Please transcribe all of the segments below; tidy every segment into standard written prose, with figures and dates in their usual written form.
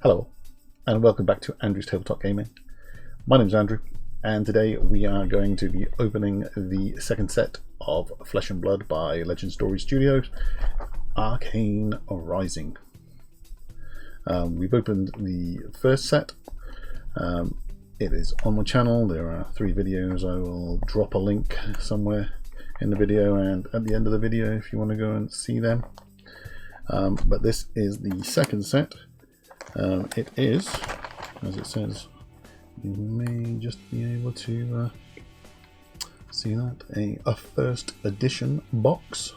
Hello, and welcome back to Andrew's Tabletop Gaming. My name's Andrew, and today we are going to be opening the second set of Flesh and Blood by Legend Story Studios, Arcane Rising. We've opened the first set. It is on my channel. There are 3 videos. I will drop a link somewhere in the video and at the end of the video if you want to go and see them. But this is the second set. It is, as it says, you may just be able to see that, a first edition box,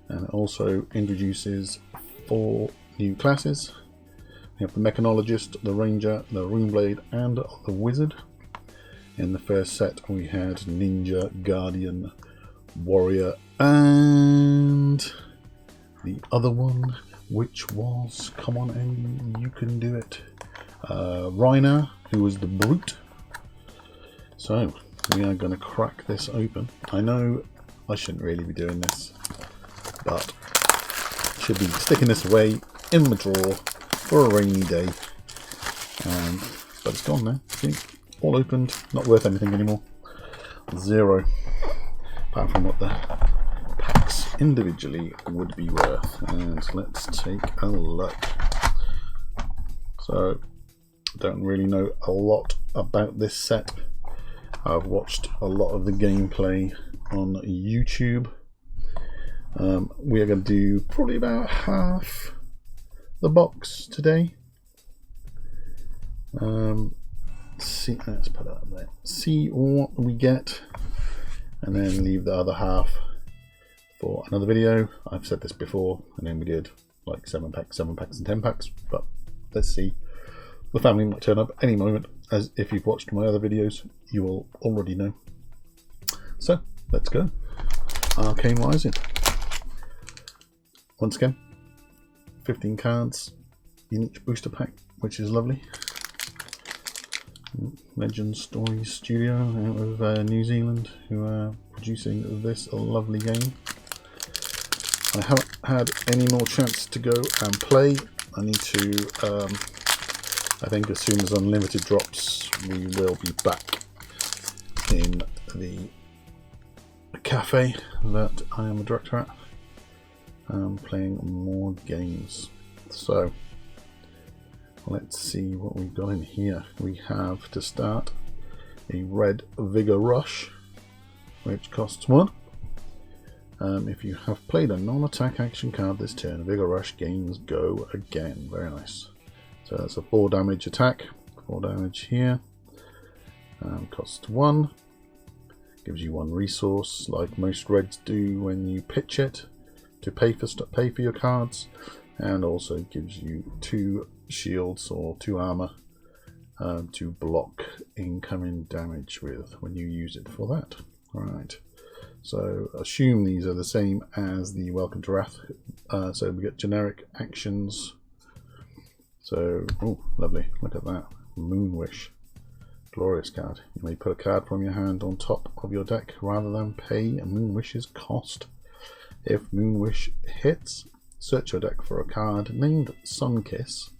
and it also introduces 4 new classes. We have the Mechanologist, the Ranger, the Runeblade, and the Wizard. In the first set we had Ninja, Guardian, Warrior, and the other one, which was, come on Andy, you can do it, Rainer, who was the Brute. So we are going to crack this open. I know I shouldn't really be doing this, but I should be sticking this away in my drawer for a rainy day. But it's gone now. See, all opened, not worth anything anymore. 0, apart from what the packs individually would be worth. And let's take a look. So, don't really know a lot about this set. I've watched a lot of the gameplay on YouTube. We are going to do probably about half the box today. See, let's put that up there. See what we get, and then leave the other half for another video. I've said this before, and then we did like 7 packs and 10 packs, but let's see. The family might turn up any moment, as if you've watched my other videos you will already know. So let's go. Arcane Rising. Once again, 15 cards in each booster pack, which is lovely. Legend Story Studio out of New Zealand, who are producing this lovely game. I haven't had any more chance to go and play. I need to, I think as soon as Unlimited drops, we will be back in the cafe that I am a director at, playing more games. So let's see what we've got in here. We have, to start, a red Vigor Rush, which costs 1. If you have played a non-attack action card this turn, Vigor Rush gains Go again. Very nice. So that's a 4 damage attack. 4 damage here. Costs 1. Gives you 1 resource, like most reds do when you pitch it, to pay for your cards, and also gives you 2 shields or 2 armor to block incoming damage with when you use it for that. Alright, so assume these are the same as the Welcome to Rathe. So we get generic actions. So, oh, lovely, look at that. Moon Wish. Glorious card. You may put a card from your hand on top of your deck rather than pay a Moon Wish's cost. If Moon Wish hits, search your deck for a card named Sunkiss,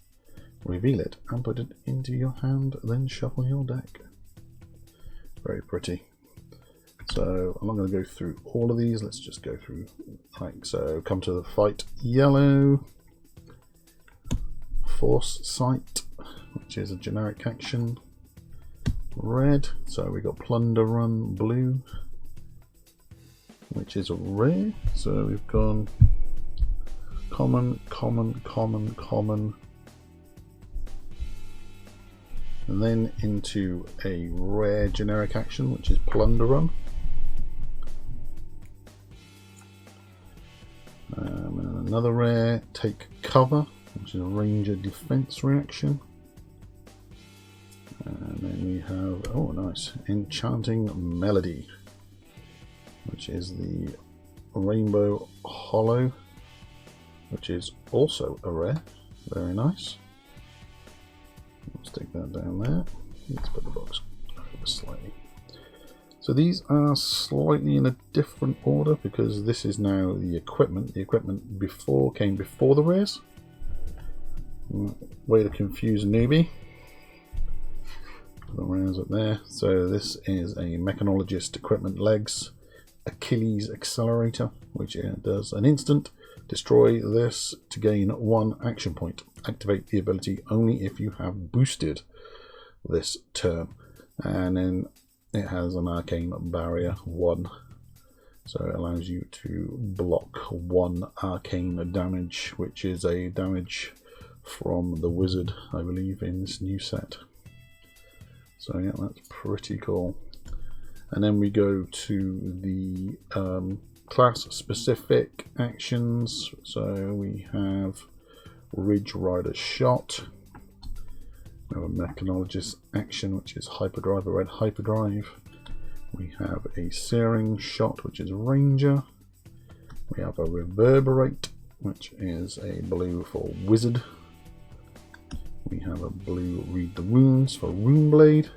reveal it and put it into your hand, then shuffle your deck. Very pretty. So I'm not going to go through all of these, let's just go through like so. Come to the fight, yellow. Force Sight, which is a generic action, red. So we got Plunder Run, blue, which is a rare. So we've gone common, common, common, common, and then into a rare generic action, which is Plunder Run. And another rare, Take Cover, which is a Ranger defense reaction. And then we have, oh nice, Enchanting Melody, which is the Rainbow Hollow, which is also a rare. Very nice. Let's take that down there. Let's put the box over slightly. So these are slightly in a different order because this is now the equipment. The equipment before came before the rares. Way to confuse a newbie. The rounds up there. So this is a mechanologist equipment legs Achilles accelerator, which does an instant. Destroy this to gain 1 action point. Activate the ability only if you have boosted this turn. And then it has an arcane barrier 1. So it allows you to block 1 arcane damage, which is a damage from the wizard, I believe, in this new set. So yeah, that's pretty cool. And then we go to the class specific actions. So we have Ridge Rider Shot. We have a mechanologist action, which is Hyperdrive, a red Hyperdrive. We have a Searing Shot, which is Ranger. We have a Reverberate, which is a blue for Wizard. We have a blue Read the Wounds for Runeblade.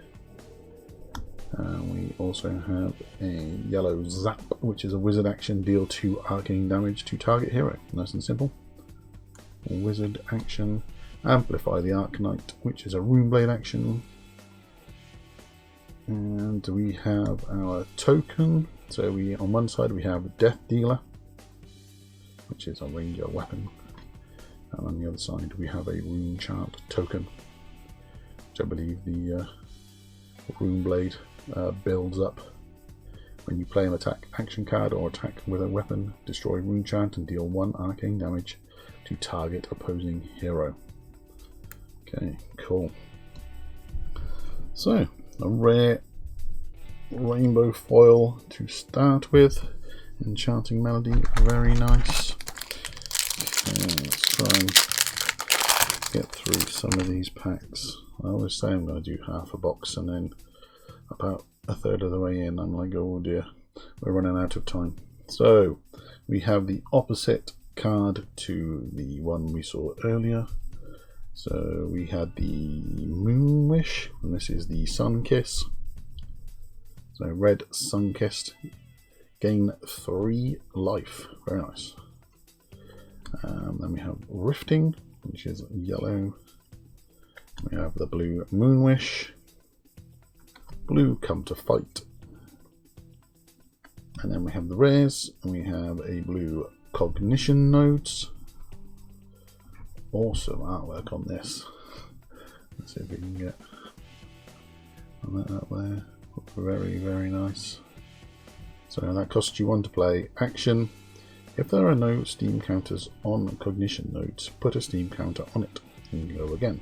And we also have a yellow Zap, which is a wizard action, deal 2 arcane damage to target hero. Nice and simple. Wizard action, Amplify the Arcanite, which is a Runeblade action. And we have our token. So we, on one side we have Death Dealer, which is a ranger weapon. And on the other side we have a Rune Chant token, which I believe the Runeblade builds up. When you play an attack action card or attack with a weapon, destroy Rune Chant and deal 1 arcane damage to target opposing hero. Okay, cool. So, a rare rainbow foil to start with. Enchanting Melody, very nice. Okay, let's try and get through some of these packs. I always say I'm going to do half a box, and then about a third of the way in I'm like, oh dear, we're running out of time. So we have the opposite card to the one we saw earlier. So we had the Moon Wish, and this is the Sun Kiss. So red Sun Kissed, gain 3 life, very nice. Then we have Rifting, which is yellow. We have the blue Moon Wish, blue Come to Fight, and then we have the rares, and we have a blue Cognition Nodes. Awesome artwork on this. Let's see if we can get that up there. Very, very nice. So that costs you 1 to play. Action: if there are no Steam counters on Cognition Nodes, put a Steam counter on it and go again.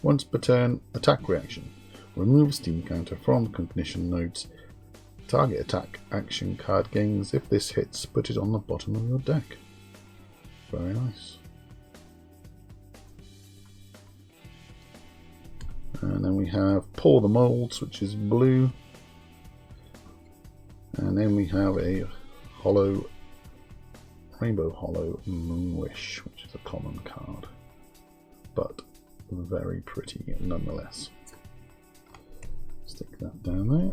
Once per turn, attack reaction: remove Steam counter from Cognition Nodes. Target attack action card gains. If this hits, put it on the bottom of your deck. Very nice. And then we have Pour the Molds, which is blue. And then we have a hollow, Rainbow Hollow Moon Wish, which is a common card, but very pretty nonetheless. Stick that down there.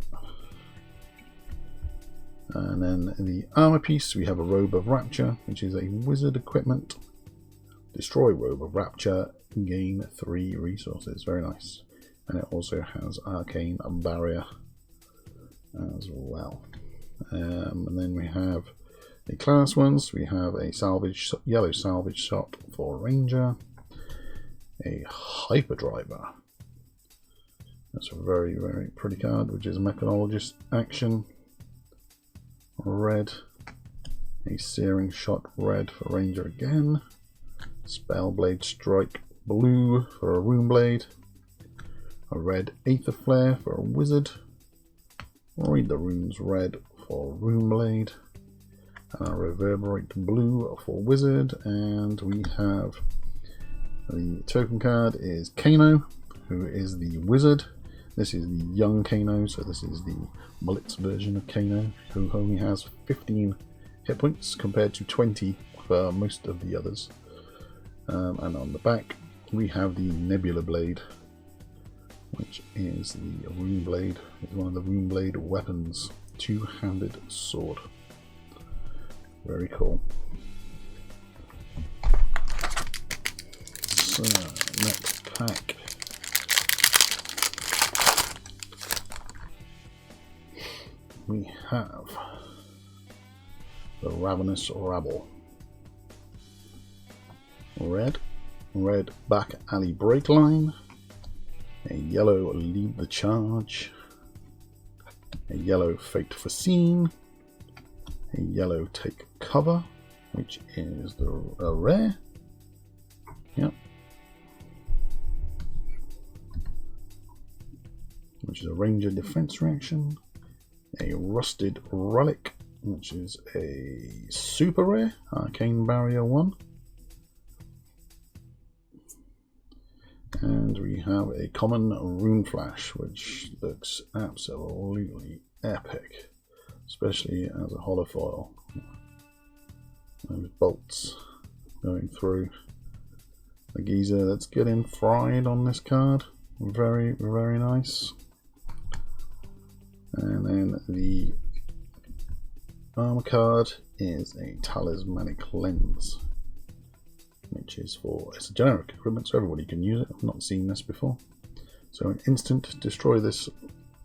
And then the armor piece, we have a Robe of Rapture, which is a wizard equipment. Destroy Robe of Rapture, gain 3 resources. Very nice. And it also has Arcane Barrier as well. And then we have the class ones. We have a yellow salvage shot for Ranger, a Hyperdriver. That's a very, very pretty card, which is a Mechanologist action. Red, a Searing Shot red for Ranger again. Spellblade Strike blue for a Runeblade. A red Aether Flare for a Wizard. Read the Runes red for Runeblade. And a Reverberate blue for Wizard. And we have the token card is Kano, who is the Wizard. This is the young Kano, so this is the Blitz version of Kano, who only has 15 hit points compared to 20 for most of the others. And on the back we have the Nebula Blade, which is the Rune Blade. It's one of the Rune Blade weapons. Two-handed sword. Very cool. the next pack. We have the Ravenous Rabble. Red back alley break line. A yellow lead the charge. A yellow fate foreseen. A yellow take cover, which is the rare. Yep. Which is a ranger defense reaction. A rusted relic, which is a super rare, Arcane Barrier 1. And we have a common Rune Flash, which looks absolutely epic, especially as a holofoil. Those bolts going through the geezer that's getting fried on this card. Very, very nice. And then the armor card is a talismanic lens, which is it's a generic equipment, so everybody can use it. I've not seen this before. So an instant, destroy this,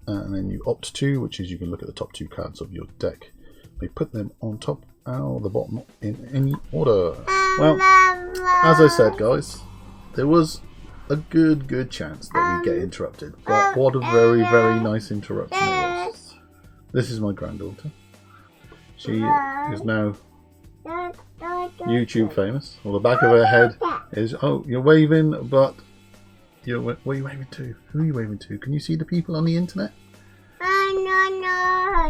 and then you opt to, which is you can look at the top 2 cards of your deck. They put them on top or the bottom in any order. Well, as I said, guys, there was a good chance that we get interrupted, but what a very, very nice interruption it was. This is my granddaughter. She is now YouTube famous. Well, the back of her head is, oh, you're waving, but what are you waving to? Who are you waving to? Can you see the people on the internet?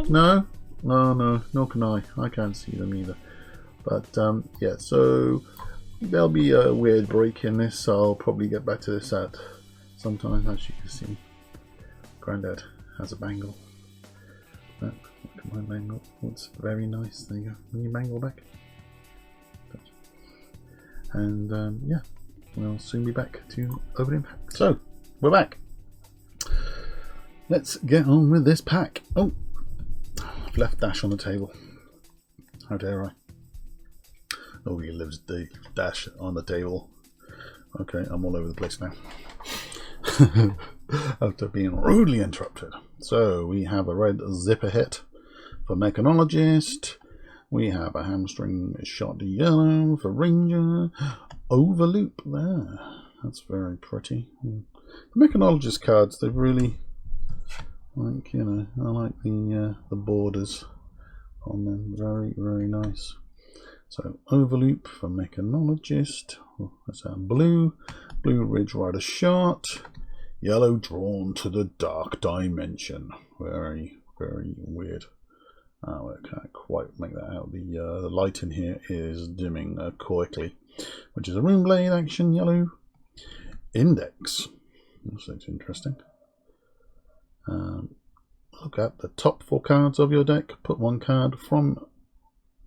No? No, nor can I. I can't see them either. But yeah, so there'll be a weird break in this, so I'll probably get back to this at some time. As you can see, Grandad has a bangle. Look at my bangle. It's very nice. There you go. Can you bangle back? And yeah, we'll soon be back to opening pack. So we're back. Let's get on with this pack. Oh, I've left Dash on the table. How dare I? Nobody lives Dash on the table. Okay, I'm all over the place now. After being rudely interrupted. So we have a red zipper hit for Mechanologist. We have a hamstring shot yellow for Ranger. Overloop there. That's very pretty. The Mechanologist cards, they've really, like, you know, I like the borders on them. Very, very nice. So Overloop for Mechanologist. Oh, that's our blue. Blue Ridge Rider shot. Yellow Drawn to the Dark Dimension. Very, very weird. Oh, I can't quite make that out. The light in here is dimming quickly, which is a Runeblade action yellow index. This looks interesting. Look at the top 4 cards of your deck. Put 1 card from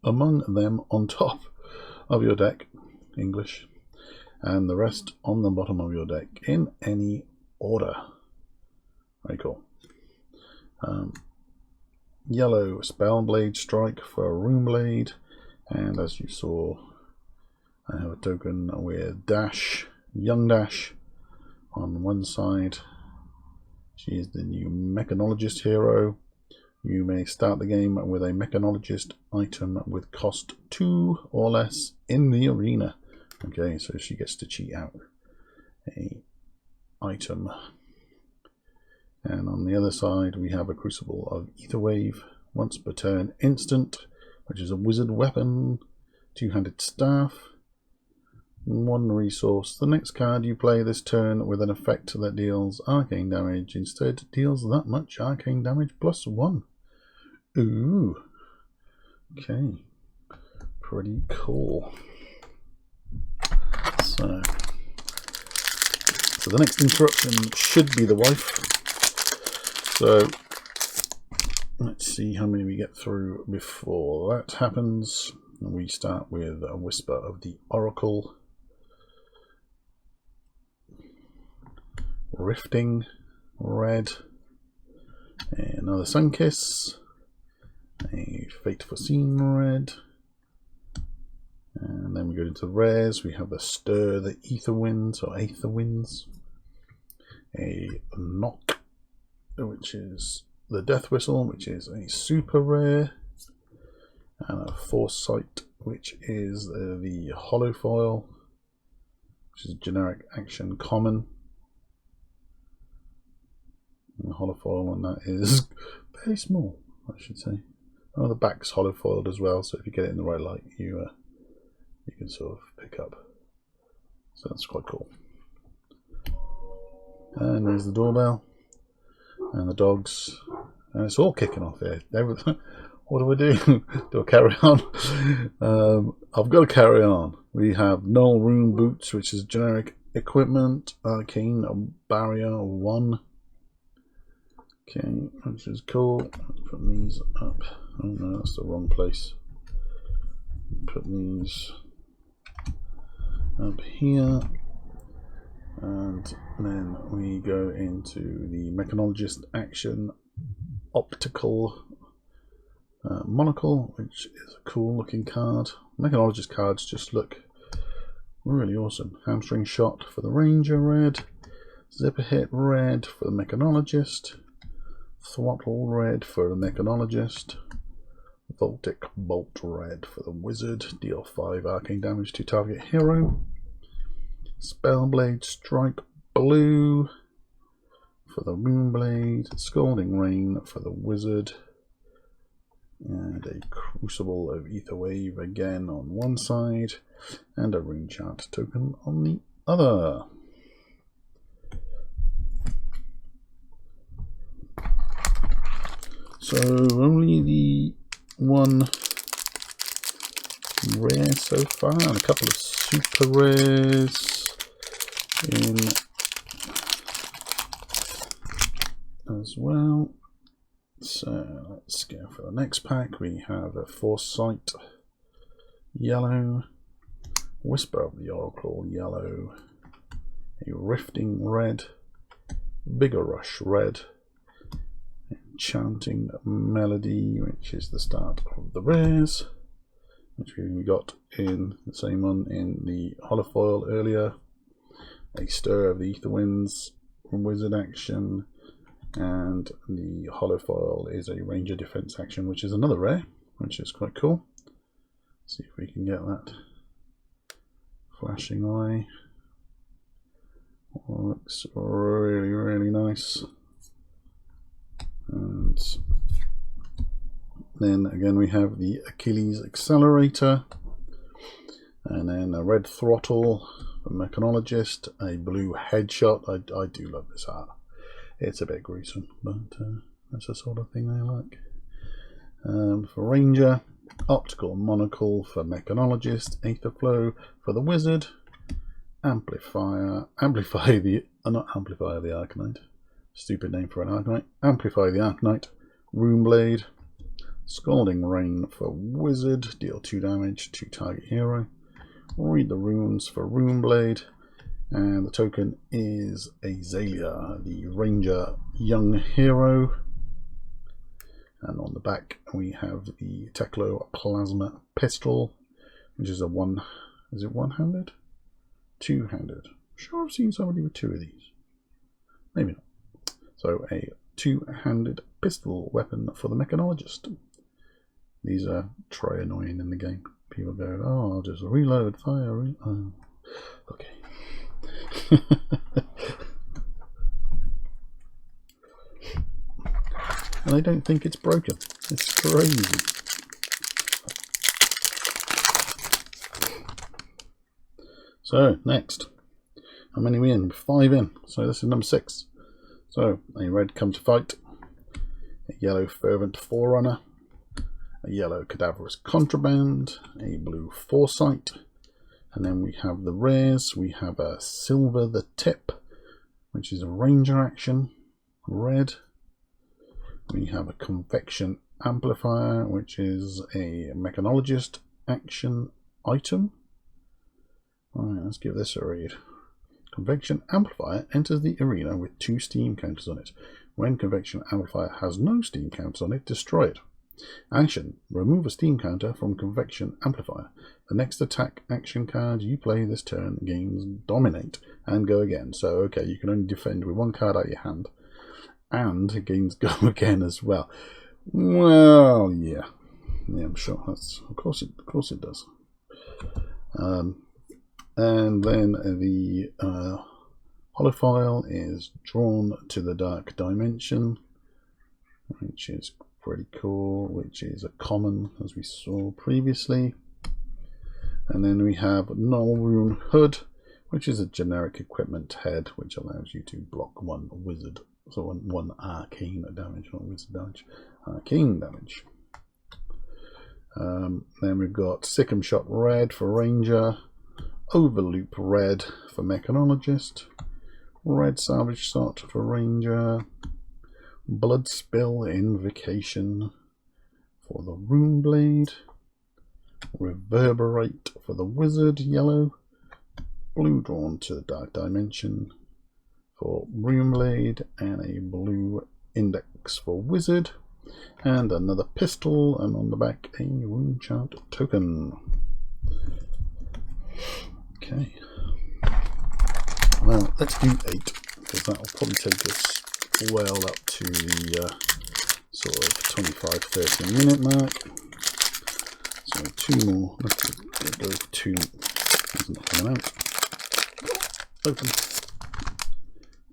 among them on top of your deck, English, and the rest on the bottom of your deck in any order. Very cool. Yellow Spellblade Strike for Runeblade, and as you saw, I have a token with Dash, Young Dash, on one side. She is the new Mechanologist hero. You may start the game with a Mechanologist item with cost 2 or less in the arena. Okay, so she gets to cheat out a item. And on the other side, we have a Crucible of Aetherwave, once per turn instant, which is a wizard weapon, 2-handed staff, 1 resource. The next card you play this turn with an effect that deals arcane damage instead deals that much arcane damage plus 1. Ooh, okay, pretty cool. So the next interruption should be the wife. So let's see how many we get through before that happens. We start with a Whisper of the Oracle, Rifting red, another Sunkiss, a Fate Foreseen red, And then we go into rares. We have a Stir the Ether Winds or Aether Winds, a Knock, which is the Death Whistle, which is a super rare, and a Foresight, which is the Hollow Foil, which is generic action common. And the hollow foil on that is very small, I should say. Oh, the back's hollow foiled as well, so if you get it in the right light, you can sort of pick up. So that's quite cool. And there's the doorbell and the dogs, and it's all kicking off here. What do I do? Do I carry on? I've got to carry on. We have Null Rune Boots, which is generic equipment. Arcane Barrier 1. Okay, which is cool. Let's put these up. Oh no, that's the wrong place. Put these up here. And then we go into the Mechanologist Action Optical Monocle, which is a cool looking card. Mechanologist cards just look really awesome. Hamstring Shot for the Ranger red. Zipper Hit red for the Mechanologist. Throttle red for the Mechanologist. Voltic Bolt red for the Wizard. Deal 5 arcane damage to target hero. Spellblade Strike blue for the Runeblade. Scalding Rain for the Wizard. And a Crucible of Aetherwave again on one side. And a Rune Chant token on the other. So only the one rare so far, and a couple of super rares in as well. So let's go for the next pack. We have a Foresight yellow, Whisper of the Oracle yellow, a Rifting red, Bigger Rush red, Chanting Melody, which is the start of the rares, which we got in the same one in the holofoil earlier. A Stir of the Ether Winds wizard action, and the holofoil is a Ranger defense action, which is another rare, which is quite cool. Let's see if we can get that flashing away. Oh, looks really, really nice. And then again we have the Achilles Accelerator, and then a red Throttle for Mechanologist, a blue Headshot. I do love this art. It's a bit gruesome, but that's the sort of thing I like. For Ranger, Optical Monocle for Mechanologist, Aetherflow for the Wizard, Amplify the Arcanite. Stupid name for an Arcanite. Amplify the Arcanite. Runeblade. Scalding Rain for Wizard. Deal 2 damage to target hero. Read the runes for Runeblade. And the token is Azalea, the Ranger Young Hero. And on the back we have the Teklo Plasma Pistol, which is a is it one-handed? Two-handed. Sure, I've seen somebody with 2 of these. Maybe not. So a 2-handed pistol weapon for the Mechanologist. These are try annoying in the game. People go, oh, I'll just reload, fire, oh, okay. And I don't think it's broken. It's crazy. So, next. How many are we in? 5 in. So this is number 6. So, a red Come to Fight, a yellow Fervent Forerunner, a yellow Cadaverous Contraband, a blue Foresight, and then we have the rares. We have a Silver the Tip, which is a Ranger action, red. We have a Convection Amplifier, which is a Mechanologist action item. Alright, let's give this a read. Convection Amplifier enters the arena with 2 steam counters on it. When Convection Amplifier has no steam counters on it, destroy it. Action. Remove a steam counter from convection amplifier. The next attack action card you play this turn gains dominate and go again. So okay, you can only defend with one card out of your hand, and it gains go again as well. Well, yeah, I'm sure that's of course it does. And then the holophile is drawn to the dark dimension, which is pretty cool, which is a common as we saw previously. And then we have Null Rune Hood, which is a generic equipment head, which allows you to block one wizard, so one arcane damage, not wizard damage, arcane damage. Then we've got Sick'em Shot Red for Ranger, Overloop Red for Mechanologist, Red Salvage Shot for Ranger, Blood Spill Invocation for the Rune Blade, Reverberate for the Wizard, yellow, blue drawn to the Dark Dimension for Rune Blade, and a blue index for Wizard, and another pistol, and on the back a Rune Chant token. Okay, well, let's do 8, because that will probably take us well up to the sort of 25-30 minute mark. So 2 more. Let's go for 2. It's not coming out. Open.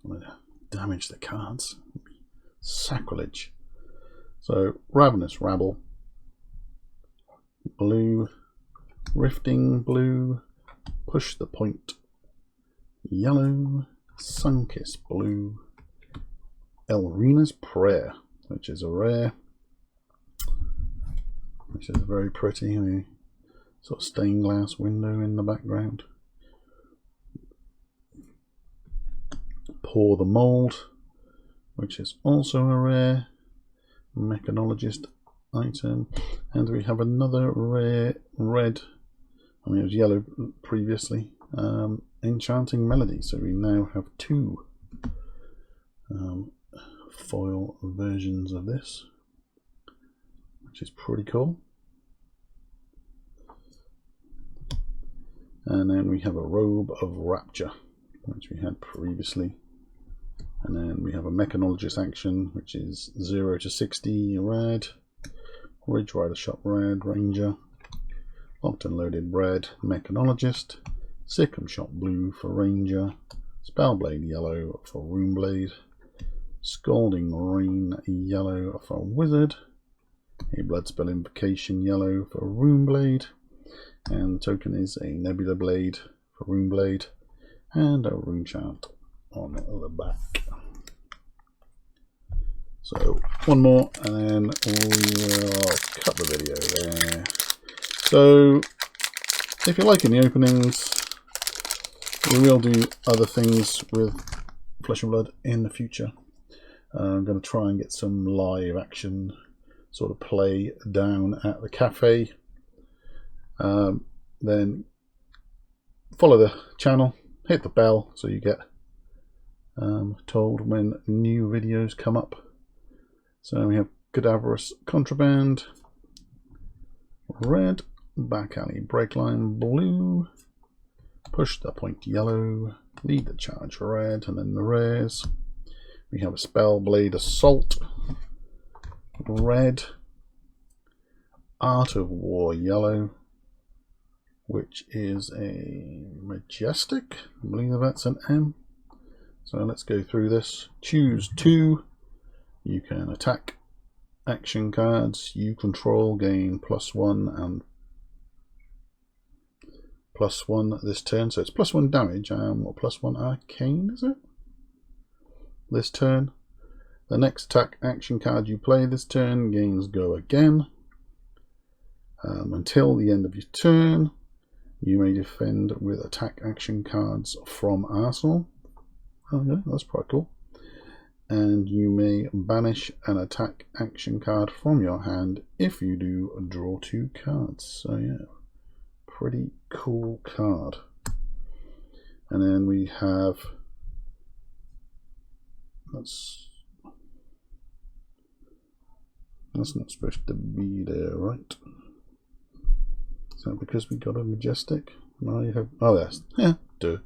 I'm going to damage the cards. Sacrilege. So Ravenous Rabble, blue, Rifting blue, Push the Point yellow, Sunkiss blue, Elrena's Prayer, which is a rare, which is very pretty, a sort of stained glass window in the background. Pour the Mold, which is also a rare Mechanologist item, and we have another rare red, I mean it was yellow previously, Enchanting Melody, so we now have 2 foil versions of this, which is pretty cool. And then we have a Robe of Rapture, which we had previously. And then we have a Mechanologist action, which is 0 to 60 red, Ridge Rider Shot red, Ranger, Locked and Loaded red, Mechanologist, Sick'em Shot blue for Ranger, Spellblade yellow for Rune Blade, Scalding Rain yellow for Wizard, a Bloodspell Invocation yellow for Rune Blade, and the token is a Nebula Blade for Rune Blade, and a Rune Chant on the back. So 1 more and then we'll cut the video there. So if you're liking the openings, we will do other things with Flesh and Blood in the future. I'm going to try and get some live action sort of play down at the cafe. Then follow the channel, hit the bell so you get told when new videos come up. So we have Cadaverous Contraband red, Back Alley Breakline blue, Push the Point yellow, Lead the Charge red, and then the rares. We have a Spellblade Assault red, Art of War yellow, which is a Majestic. I believe that's an M. So let's go through this. Choose 2. You can attack action cards you control, gain +1 and +1 this turn. So it's +1 damage and what, +1 arcane, is it? This turn. The next attack action card you play this turn gains go again. Until the end of your turn, you may defend with attack action cards from Arsenal. Okay, that's quite cool. And you may banish an attack action card from your hand. If you do, draw 2 cards. So yeah, pretty cool card. And then we have, That's not supposed to be there, right? So because we got a majestic, now you have, oh yes, yeah, do.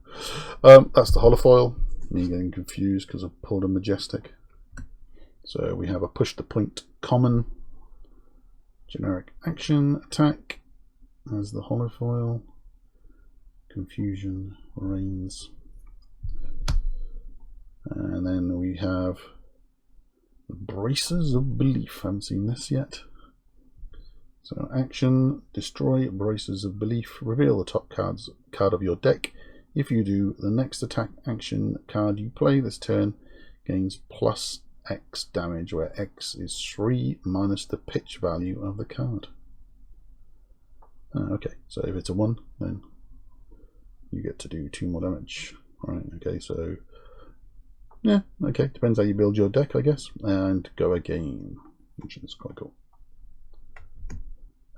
That's the holofoil. Me getting confused because I pulled a majestic. So we have a push to point common, generic action, attack as the holofoil, confusion reigns. And then we have Braces of Belief. I haven't seen this yet. So action, destroy Braces of Belief, reveal the top card of your deck. If you do, the next attack action card you play this turn gains plus X damage, where X is 3 minus the pitch value of the card. Okay, so if it's a 1, then you get to do 2 more damage. Right, okay, so yeah, okay, depends how you build your deck, I guess. And go again, which is quite cool.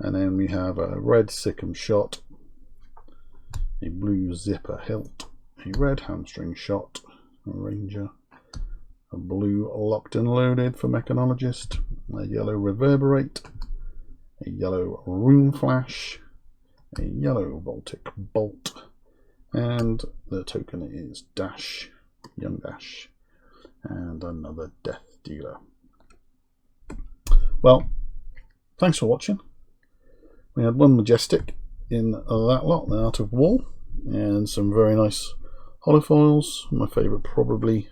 And then we have a red Sikkim shot, a blue zipper hilt, a red hamstring shot, a ranger, a blue locked and loaded for mechanologist, a yellow reverberate, a yellow rune flash, a yellow Voltic bolt, and the token is Dash, Young Dash, and another Death Dealer. Well, thanks for watching. We had one majestic in that lot, the Art of War, and some very nice holofoils. My favourite probably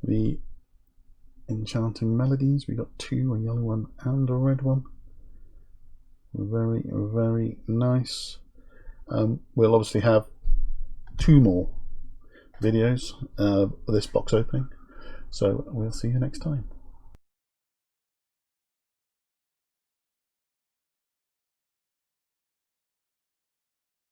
the Enchanting Melodies. We got 2, a yellow one and a red one. Very, very nice. We'll obviously have 2 more videos of this box opening, so we'll see you next time.